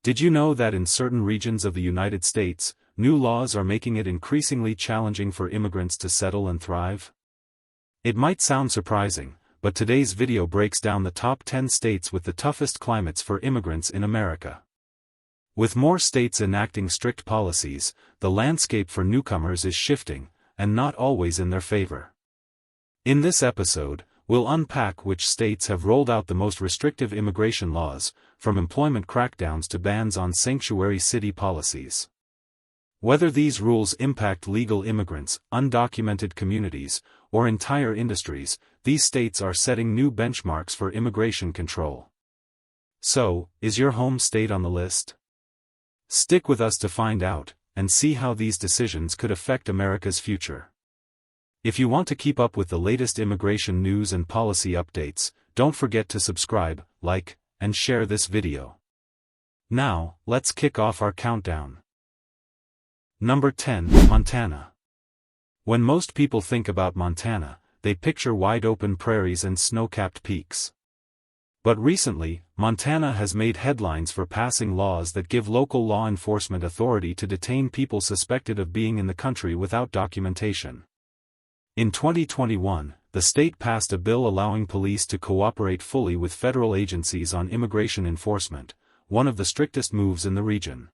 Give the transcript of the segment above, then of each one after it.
Did you know that in certain regions of the United States, new laws are making it increasingly challenging for immigrants to settle and thrive? It might sound surprising, but today's video breaks down the top 10 states with the toughest climates for immigrants in America. With more states enacting strict policies, the landscape for newcomers is shifting, and not always in their favor. In this episode, we'll unpack which states have rolled out the most restrictive immigration laws, from employment crackdowns to bans on sanctuary city policies. Whether these rules impact legal immigrants, undocumented communities, or entire industries, these states are setting new benchmarks for immigration control. So, is your home state on the list? Stick with us to find out, and see how these decisions could affect America's future. If you want to keep up with the latest immigration news and policy updates, don't forget to subscribe, like, and share this video. Now, let's kick off our countdown. Number 10, Montana. When most people think about Montana, they picture wide-open prairies and snow-capped peaks. But recently, Montana has made headlines for passing laws that give local law enforcement authority to detain people suspected of being in the country without documentation. In 2021, the state passed a bill allowing police to cooperate fully with federal agencies on immigration enforcement, one of the strictest moves in the region.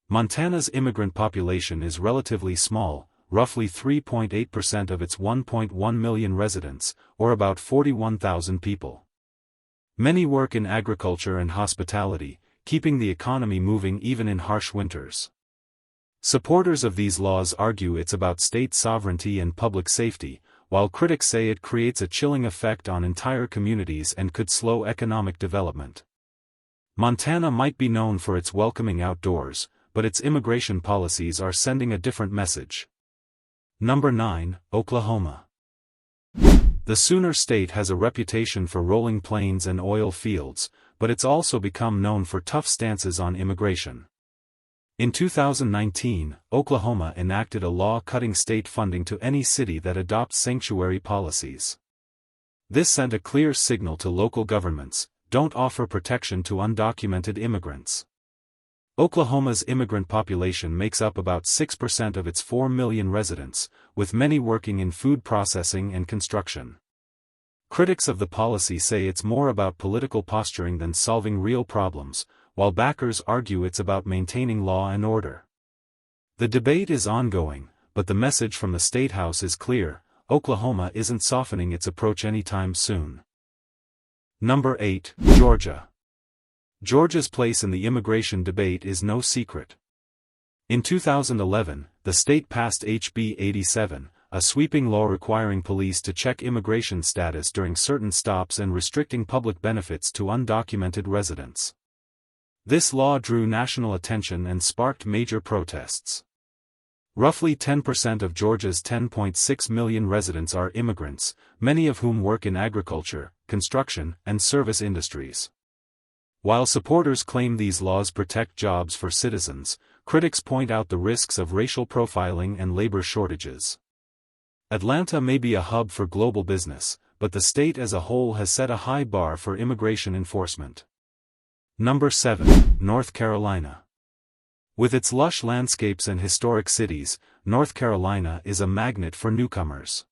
Montana's immigrant population is relatively small, roughly 3.8% of its 1.1 million residents, or about 41,000 people. Many work in agriculture and hospitality, keeping the economy moving even in harsh winters. Supporters of these laws argue it's about state sovereignty and public safety, while critics say it creates a chilling effect on entire communities and could slow economic development. Montana might be known for its welcoming outdoors, but its immigration policies are sending a different message. Number 9, Oklahoma. The Sooner State has a reputation for rolling plains and oil fields, but it's also become known for tough stances on immigration. In 2019, Oklahoma enacted a law cutting state funding to any city that adopts sanctuary policies. This sent a clear signal to local governments: don't offer protection to undocumented immigrants. Oklahoma's immigrant population makes up about 6% of its 4 million residents, with many working in food processing and construction. Critics of the policy say it's more about political posturing than solving real problems, while backers argue it's about maintaining law and order. The debate is ongoing, but the message from the State House is clear: Oklahoma isn't softening its approach anytime soon. Number 8, Georgia. Georgia's place in the immigration debate is no secret. In 2011, the state passed HB 87, a sweeping law requiring police to check immigration status during certain stops and restricting public benefits to undocumented residents. This law drew national attention and sparked major protests. Roughly 10% of Georgia's 10.6 million residents are immigrants, many of whom work in agriculture, construction, and service industries. While supporters claim these laws protect jobs for citizens, critics point out the risks of racial profiling and labor shortages. Atlanta may be a hub for global business, but the state as a whole has set a high bar for immigration enforcement. Number 7, North Carolina. With its lush landscapes and historic cities, North Carolina is a magnet for newcomers.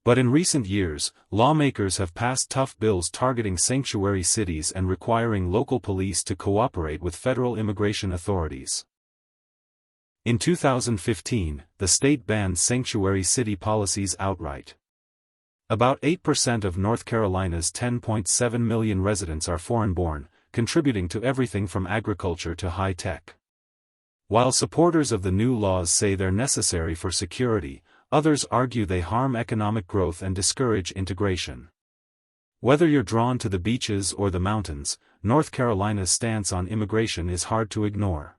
But in recent years, lawmakers have passed tough bills targeting sanctuary cities and requiring local police to cooperate with federal immigration authorities. In 2015, the state banned sanctuary city policies outright. About 8% of North Carolina's 10.7 million residents are foreign-born, contributing to everything from agriculture to high-tech. While supporters of the new laws say they're necessary for security, others argue they harm economic growth and discourage integration. Whether you're drawn to the beaches or the mountains, North Carolina's stance on immigration is hard to ignore.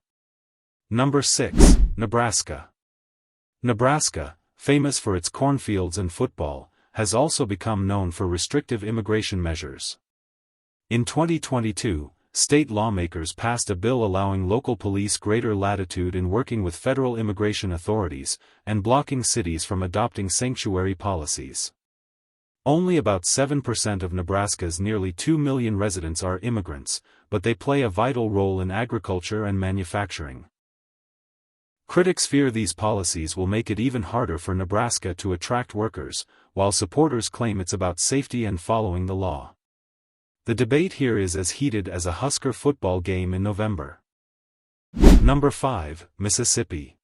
Number 6, Nebraska. Nebraska, famous for its cornfields and football, has also become known for restrictive immigration measures. In 2022, state lawmakers passed a bill allowing local police greater latitude in working with federal immigration authorities, and blocking cities from adopting sanctuary policies. Only about 7% of Nebraska's nearly 2 million residents are immigrants, but they play a vital role in agriculture and manufacturing. Critics fear these policies will make it even harder for Nebraska to attract workers, while supporters claim it's about safety and following the law. The debate here is as heated as a Husker football game in November. Number 5, Mississippi.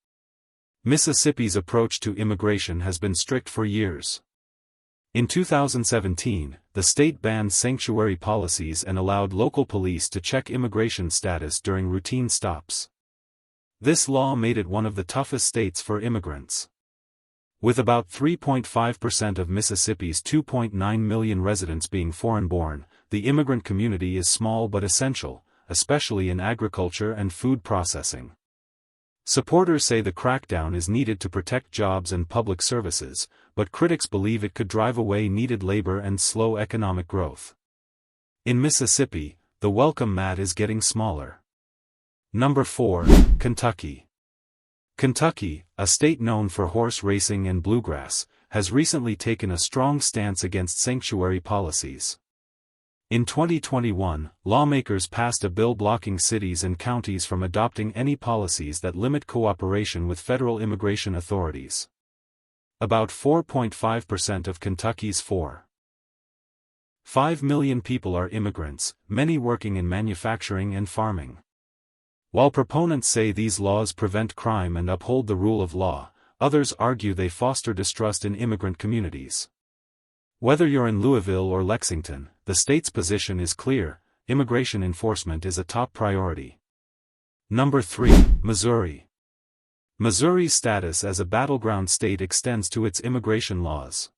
Mississippi's approach to immigration has been strict for years. In 2017, the state banned sanctuary policies and allowed local police to check immigration status during routine stops. This law made it one of the toughest states for immigrants. With about 3.5% of Mississippi's 2.9 million residents being foreign-born, the immigrant community is small but essential, especially in agriculture and food processing. Supporters say the crackdown is needed to protect jobs and public services, but critics believe it could drive away needed labor and slow economic growth. In Mississippi, the welcome mat is getting smaller. Number 4, Kentucky. Kentucky, a state known for horse racing and bluegrass, has recently taken a strong stance against sanctuary policies. In 2021, lawmakers passed a bill blocking cities and counties from adopting any policies that limit cooperation with federal immigration authorities. About 4.5% of Kentucky's 4.5 million people are immigrants, many working in manufacturing and farming. While proponents say these laws prevent crime and uphold the rule of law, others argue they foster distrust in immigrant communities. Whether you're in Louisville or Lexington, the state's position is clear: immigration enforcement is a top priority. Number 3, Missouri. Missouri's status as a battleground state extends to its immigration laws.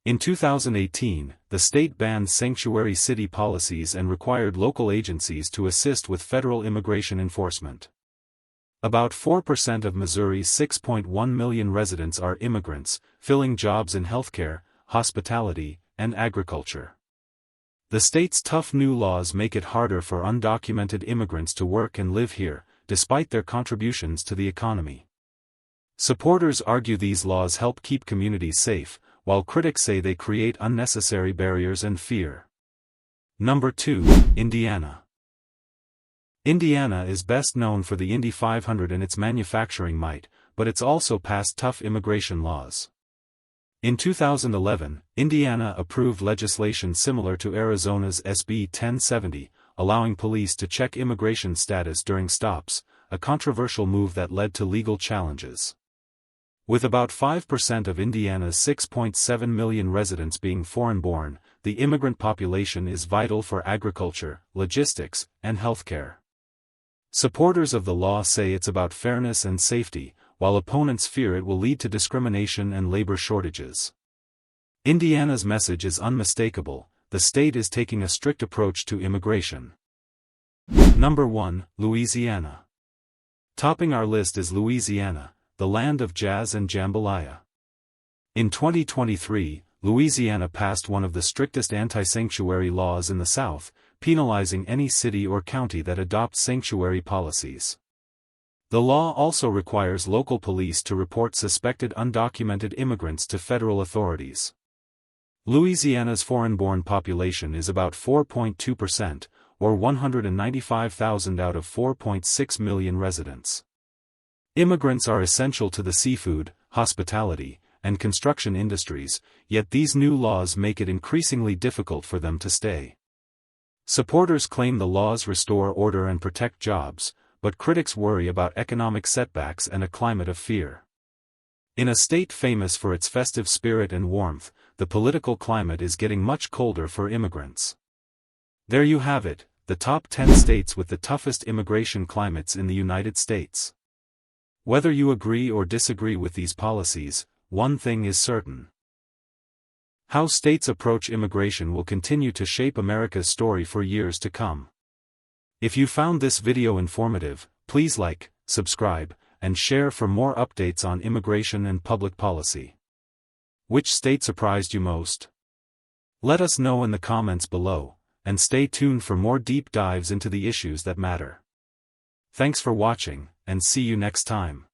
In 2018, the state banned sanctuary city policies and required local agencies to assist with federal immigration enforcement. About 4% of Missouri's 6.1 million residents are immigrants, filling jobs in healthcare, hospitality, and agriculture. The state's tough new laws make it harder for undocumented immigrants to work and live here, despite their contributions to the economy. Supporters argue these laws help keep communities safe, while critics say they create unnecessary barriers and fear. Number 2, Indiana. Indiana is best known for the Indy 500 and its manufacturing might, but it's also passed tough immigration laws. In 2011, Indiana approved legislation similar to Arizona's SB 1070, allowing police to check immigration status during stops, a controversial move that led to legal challenges. With about 5% of Indiana's 6.7 million residents being foreign-born, the immigrant population is vital for agriculture, logistics, and healthcare. Supporters of the law say it's about fairness and safety, while opponents fear it will lead to discrimination and labor shortages. Indiana's message is unmistakable: the state is taking a strict approach to immigration. Number 1, Louisiana. Topping our list is Louisiana, the land of jazz and jambalaya. In 2023, Louisiana passed one of the strictest anti-sanctuary laws in the South, penalizing any city or county that adopts sanctuary policies. The law also requires local police to report suspected undocumented immigrants to federal authorities. Louisiana's foreign-born population is about 4.2%, or 195,000 out of 4.6 million residents. Immigrants are essential to the seafood, hospitality, and construction industries, yet these new laws make it increasingly difficult for them to stay. Supporters claim the laws restore order and protect jobs, but critics worry about economic setbacks and a climate of fear. In a state famous for its festive spirit and warmth, the political climate is getting much colder for immigrants. There you have it, the top 10 states with the toughest immigration climates in the United States. Whether you agree or disagree with these policies, one thing is certain. How states approach immigration will continue to shape America's story for years to come. If you found this video informative, please like, subscribe, and share for more updates on immigration and public policy. Which state surprised you most? Let us know in the comments below, and stay tuned for more deep dives into the issues that matter. Thanks for watching, and see you next time.